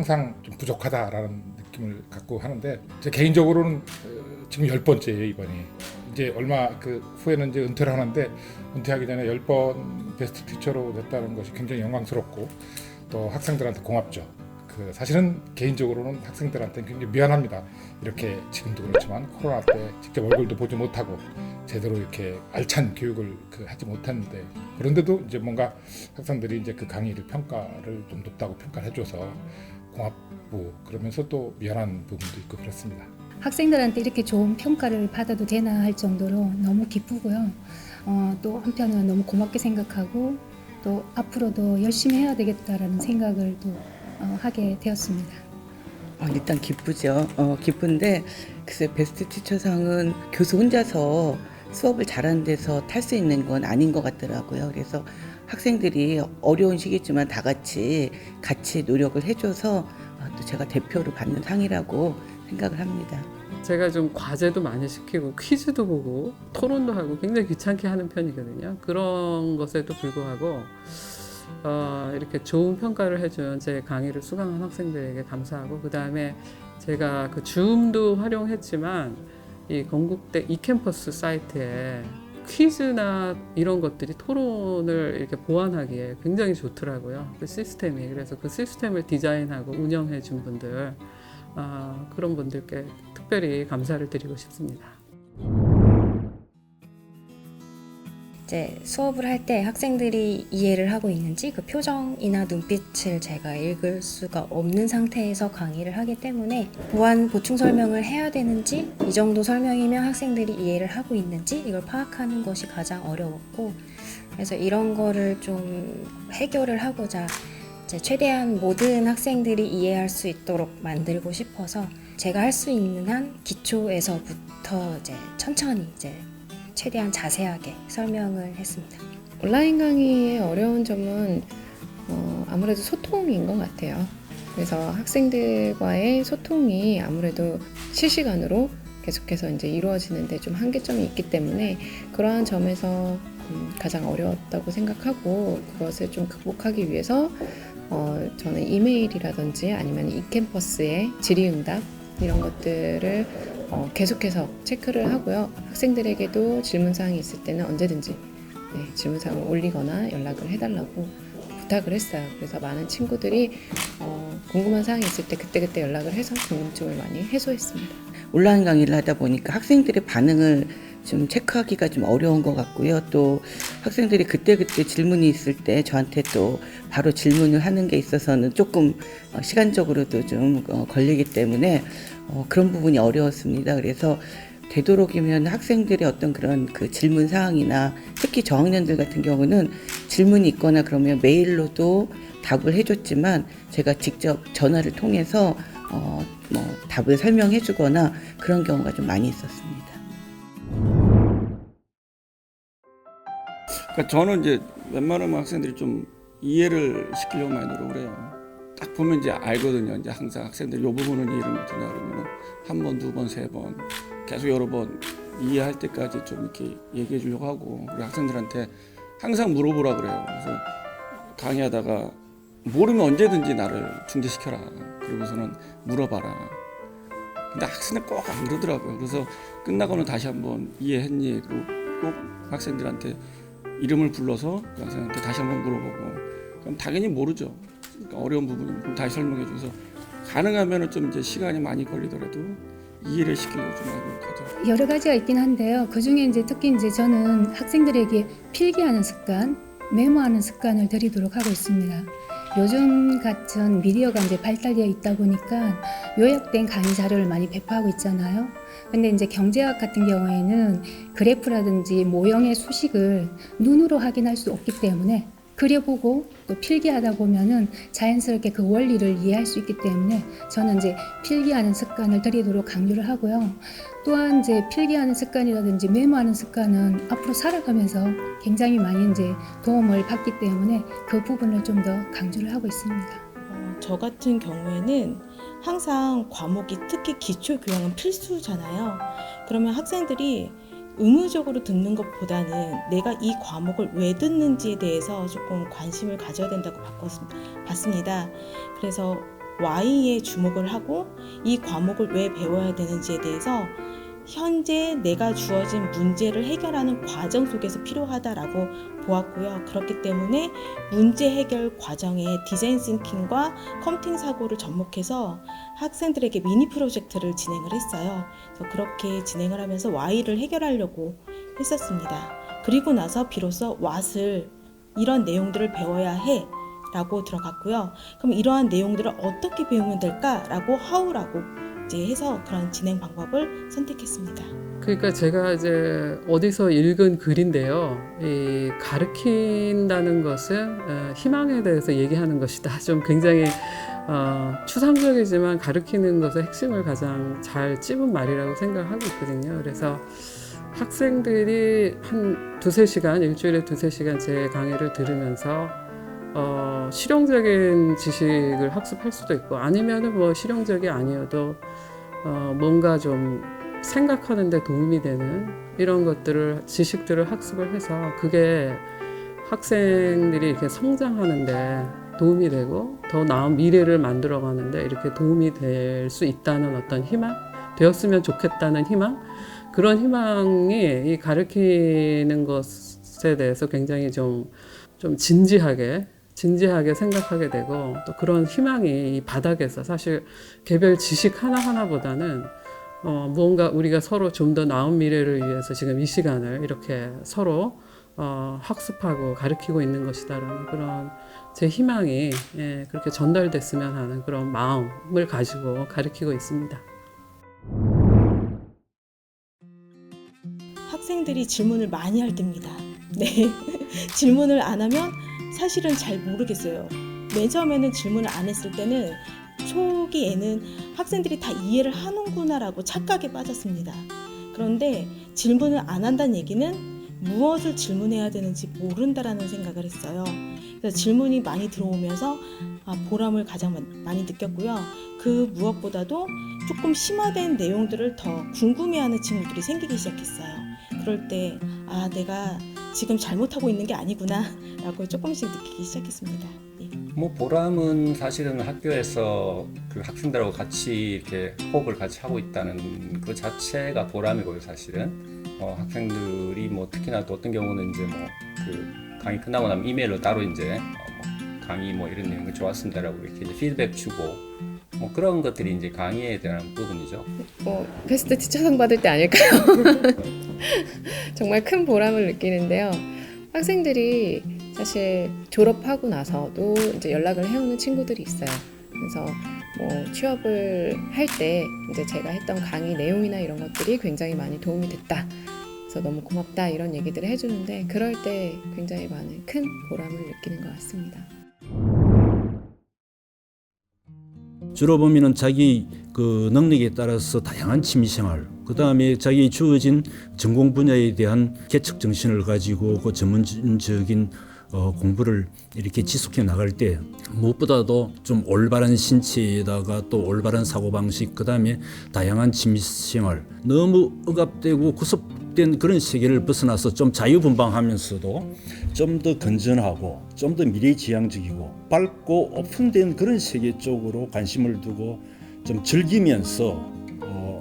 항상 좀 부족하다라는 느낌을 갖고 하는데 제 개인적으로는 지금 10번째예요 이번이. 이제 얼마 그 후에는 이제 은퇴를 하는데 은퇴하기 전에 10번 베스트 티처로 됐다는 것이 굉장히 영광스럽고 또 학생들한테 고맙죠. 그 사실은 개인적으로는 학생들한테 굉장히 미안합니다. 이렇게 지금도 그렇지만 코로나 때 직접 얼굴도 보지 못하고 제대로 이렇게 알찬 교육을 하지 못했는데 그런데도 이제 뭔가 학생들이 이제 그 강의를 평가를 좀 높다고 평가를 해줘서 고맙고 그러면서 또 미안한 부분도 있고 그렇습니다. 학생들한테 이렇게 좋은 평가를 받아도 되나 할 정도로 너무 기쁘고요. 또 한편은 너무 고맙게 생각하고 또 앞으로도 열심히 해야 되겠다라는 생각을 또 하게 되었습니다. 일단 기쁘죠. 기쁜데 글쎄 베스트 티처상은 교수 혼자서 수업을 잘하는 데서 탈 수 있는 건 아닌 것 같더라고요. 그래서 학생들이 어려운 시기지만 다 같이 노력을 해줘서 또 제가 대표로 받는 상이라고 생각을 합니다. 제가 좀 과제도 많이 시키고 퀴즈도 보고 토론도 하고 굉장히 귀찮게 하는 편이거든요. 그런 것에도 불구하고 이렇게 좋은 평가를 해준 제 강의를 수강한 학생들에게 감사하고 그 다음에 제가 그 줌도 활용했지만 이 건국대 이캠퍼스 사이트에 퀴즈나 이런 것들이 토론을 이렇게 보완하기에 굉장히 좋더라고요. 그 시스템이. 그래서 그 시스템을 디자인하고 운영해 준 분들 그런 분들께 특별히 감사를 드리고 싶습니다. 이제 수업을 할 때 학생들이 이해를 하고 있는지 그 표정이나 눈빛을 제가 읽을 수가 없는 상태에서 강의를 하기 때문에 보충 설명을 해야 되는지 이 정도 설명이면 학생들이 이해를 하고 있는지 이걸 파악하는 것이 가장 어려웠고 그래서 이런 거를 좀 해결을 하고자 이제 최대한 모든 학생들이 이해할 수 있도록 만들고 싶어서 제가 할 수 있는 한 기초에서부터 이제 천천히 이제 최대한 자세하게 설명을 했습니다. 온라인 강의의 어려운 점은 아무래도 소통인 것 같아요. 그래서 학생들과의 소통이 아무래도 실시간으로 계속해서 이제 이루어지는데 좀 한계점이 있기 때문에 그러한 점에서 가장 어려웠다고 생각하고 그것을 좀 극복하기 위해서 저는 이메일이라든지 아니면 이캠퍼스의 질의응답 이런 것들을 계속해서 체크를 하고요. 학생들에게도 질문사항이 있을 때는 언제든지 질문사항을 올리거나 연락을 해달라고 부탁을 했어요. 그래서 많은 친구들이 궁금한 사항이 있을 때 그때그때 연락을 해서 궁금증을 많이 해소했습니다. 온라인 강의를 하다 보니까 학생들의 반응을 좀 체크하기가 좀 어려운 것 같고요. 또 학생들이 그때그때 질문이 있을 때 저한테 또 바로 질문을 하는 게 있어서는 조금 시간적으로도 좀 걸리기 때문에 그런 부분이 어려웠습니다. 그래서 되도록이면 학생들의 어떤 그런 그 질문 사항이나 특히 저학년들 같은 경우는 질문이 있거나 그러면 메일로도 답을 해줬지만 제가 직접 전화를 통해서 답을 설명해 주거나 그런 경우가 좀 많이 있었습니다. 그러니까 저는 이제 웬만하면 학생들이 좀 이해를 시키려고 많이 노력을 해요. 딱 보면 이제 알거든요. 이제 항상 학생들이 이 부분은 이해를 못하냐 그러면 한 번, 두 번, 세 번 계속 여러 번 이해할 때까지 좀 이렇게 얘기해 주려고 하고 우리 학생들한테 항상 물어보라 그래요. 그래서 강의하다가 모르면 언제든지 나를 중재시켜라. 그러고서는 물어봐라. 근데 학생들 꼭 안 그러더라고요. 그래서 끝나고는 다시 한번 이해했니? 그리고 꼭 학생들한테 이름을 불러서 그 학생한테 다시 한번 물어보고 그럼 당연히 모르죠. 그러니까 어려운 부분이면 그럼 다시 설명해 줘서 가능하면은 좀 이제 시간이 많이 걸리더라도 이해를 시키려고 좀 많이 노력하죠. 여러 가지가 있긴 한데요. 그 중에 이제 특히 이제 저는 학생들에게 필기하는 습관, 메모하는 습관을 들이도록 하고 있습니다. 요즘 같은 미디어가 이제 발달되어 있다 보니까 요약된 강의 자료를 많이 배포하고 있잖아요. 근데 이제 경제학 같은 경우에는 그래프라든지 모형의 수식을 눈으로 확인할 수 없기 때문에 그려보고 또 필기하다 보면은 자연스럽게 그 원리를 이해할 수 있기 때문에 저는 이제 필기하는 습관을 들이도록 강조를 하고요. 또한 이제 필기하는 습관이라든지 메모하는 습관은 앞으로 살아가면서 굉장히 많이 이제 도움을 받기 때문에 그 부분을 좀 더 강조를 하고 있습니다. 저 같은 경우에는 항상 과목이 특히 기초 교양은 필수잖아요. 그러면 학생들이 의무적으로 듣는 것보다는 내가 이 과목을 왜 듣는지에 대해서 조금 관심을 가져야 된다고 봤습니다. 그래서 Y에 주목을 하고 이 과목을 왜 배워야 되는지에 대해서 현재 내가 주어진 문제를 해결하는 과정 속에서 필요하다라고 보았고요. 그렇기 때문에 문제 해결 과정에 디자인 싱킹과 컴퓨팅 사고를 접목해서 학생들에게 미니 프로젝트를 진행을 했어요. 그래서 그렇게 진행을 하면서 Y를 해결하려고 했었습니다. 그리고 나서 비로소 What을 이런 내용들을 배워야 해 라고 들어갔고요. 그럼 이러한 내용들을 어떻게 배우면 될까라고 How라고 이제 해서 그런 진행 방법을 선택했습니다. 그러니까 제가 이제 어디서 읽은 글인데요. 이 가르친다는 것은 희망에 대해서 얘기하는 것이다. 좀 굉장히 추상적이지만 가르치는 것의 핵심을 가장 잘 찝은 말이라고 생각하고 있거든요. 그래서 학생들이 한 2-3시간, 일주일에 2-3시간 제 강의를 들으면서 실용적인 지식을 학습할 수도 있고 아니면은 뭐 실용적이 아니어도 뭔가 좀 생각하는 데 도움이 되는 이런 것들을 지식들을 학습을 해서 그게 학생들이 이렇게 성장하는 데 도움이 되고 더 나은 미래를 만들어 가는데 이렇게 도움이 될 수 있다는 어떤 희망, 되었으면 좋겠다는 희망, 그런 희망이 이 가르치는 것에 대해서 굉장히 좀 진지하게 생각하게 되고 또 그런 희망이 이 바닥에서 사실 개별 지식 하나하나보다는 무언가 우리가 서로 좀 더 나은 미래를 위해서 지금 이 시간을 이렇게 서로 학습하고 가르치고 있는 것이다라는 그런 제 희망이 그렇게 전달됐으면 하는 그런 마음을 가지고 가르치고 있습니다. 학생들이 질문을 많이 할 때입니다. 네. 질문을 안 하면 사실은 잘 모르겠어요. 맨 처음에는 질문을 안 했을 때는 초기에는 학생들이 다 이해를 하는구나라고 착각에 빠졌습니다. 그런데 질문을 안 한다는 얘기는 무엇을 질문해야 되는지 모른다라는 생각을 했어요. 그래서 질문이 많이 들어오면서 보람을 가장 많이 느꼈고요. 그 무엇보다도 조금 심화된 내용들을 더 궁금해하는 친구들이 생기기 시작했어요. 그럴 때 내가 지금 잘못하고 있는 게 아니구나 라고 조금씩 느끼기 시작했습니다. 네. 뭐 보람은 사실은 학교에서 그 학생들하고 같이 이렇게 호흡을 같이 하고 있다는 그 자체가 보람이고요. 사실은 학생들이 뭐 특히나 또 어떤 경우는 이제 뭐 그 강의 끝나고 나면 이메일로 따로 이제 강의 뭐 이런 내용 좋았습니다라고 이렇게 이제 피드백 주고 뭐 그런 것들이 이제 강의에 대한 부분이죠. 베스트 티처상 받을 때 아닐까요? 정말 큰 보람을 느끼는데요. 학생들이 사실 졸업하고 나서도 이제 연락을 해오는 친구들이 있어요. 그래서 뭐 취업을 할 때 이제 제가 했던 강의 내용이나 이런 것들이 굉장히 많이 도움이 됐다. 그래서 너무 고맙다 이런 얘기들을 해주는데 그럴 때 굉장히 많은 큰 보람을 느끼는 것 같습니다. 주로 보면은 자기 그 능력에 따라서 다양한 취미생활, 그 다음에 자기 주어진 전공 분야에 대한 개척 정신을 가지고 그 전문적인 공부를 이렇게 지속해 나갈 때 무엇보다도 좀 올바른 신체에다가 또 올바른 사고방식, 그 다음에 다양한 취미생활, 너무 억압되고 구속된 그런 세계를 벗어나서 좀 자유분방하면서도 좀 더 건전하고 좀 더 미래지향적이고 밝고 오픈된 그런 세계 쪽으로 관심을 두고 좀 즐기면서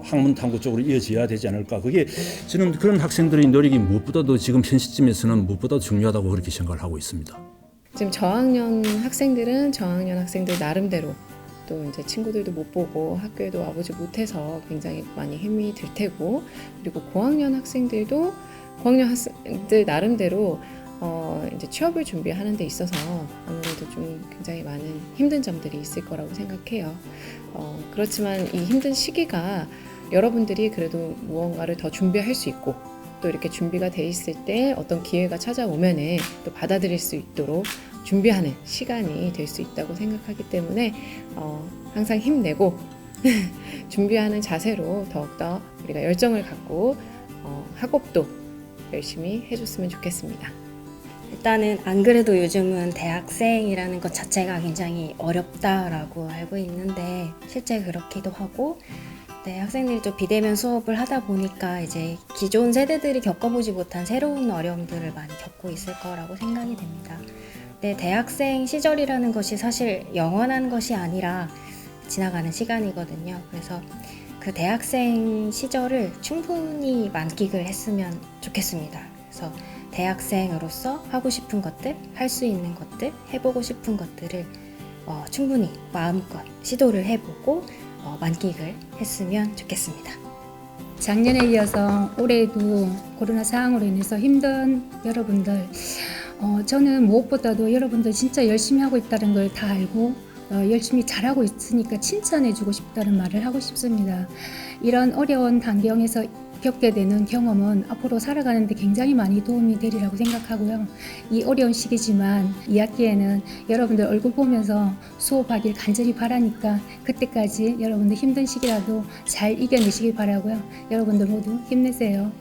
학문 탐구 쪽으로 이어져야 되지 않을까. 그게 저는 그런 학생들의 노력이 무엇보다도 지금 현 시점에서는 무엇보다 중요하다고 그렇게 생각을 하고 있습니다. 지금 저학년 학생들은 저학년 학생들 나름대로 또 이제 친구들도 못 보고 학교에도 와보지 못해서 굉장히 많이 힘이 들 테고, 그리고 고학년 학생들도 고학년 학생들 나름대로 이제 취업을 준비하는 데 있어서 아무래도 좀 굉장히 많은 힘든 점들이 있을 거라고 생각해요. 그렇지만 이 힘든 시기가 여러분들이 그래도 무언가를 더 준비할 수 있고 또 이렇게 준비가 돼 있을 때 어떤 기회가 찾아오면은 또 받아들일 수 있도록 준비하는 시간이 될 수 있다고 생각하기 때문에 항상 힘내고 준비하는 자세로 더욱더 우리가 열정을 갖고 학업도 열심히 해줬으면 좋겠습니다. 일단은 안 그래도 요즘은 대학생이라는 것 자체가 굉장히 어렵다라고 알고 있는데 실제 그렇기도 하고, 학생들이 또 비대면 수업을 하다 보니까 이제 기존 세대들이 겪어보지 못한 새로운 어려움들을 많이 겪고 있을 거라고 생각이 됩니다. 근데 대학생 시절이라는 것이 사실 영원한 것이 아니라 지나가는 시간이거든요. 그래서 그 대학생 시절을 충분히 만끽을 했으면 좋겠습니다. 그래서 대학생으로서 하고 싶은 것들, 할 수 있는 것들, 해보고 싶은 것들을 충분히 마음껏 시도를 해보고 만끽을 했으면 좋겠습니다. 작년에 이어서 올해도 코로나 상황으로 인해서 힘든 여러분들, 저는 무엇보다도 여러분들 진짜 열심히 하고 있다는 걸 다 알고 열심히 잘하고 있으니까 칭찬해주고 싶다는 말을 하고 싶습니다. 이런 어려운 환경에서 겪게 되는 경험은 앞으로 살아가는데 굉장히 많이 도움이 되리라고 생각하고요. 이 어려운 시기지만 2학기에는 여러분들 얼굴 보면서 수업하길 간절히 바라니까 그때까지 여러분들 힘든 시기라도 잘 이겨내시길 바라고요. 여러분들 모두 힘내세요.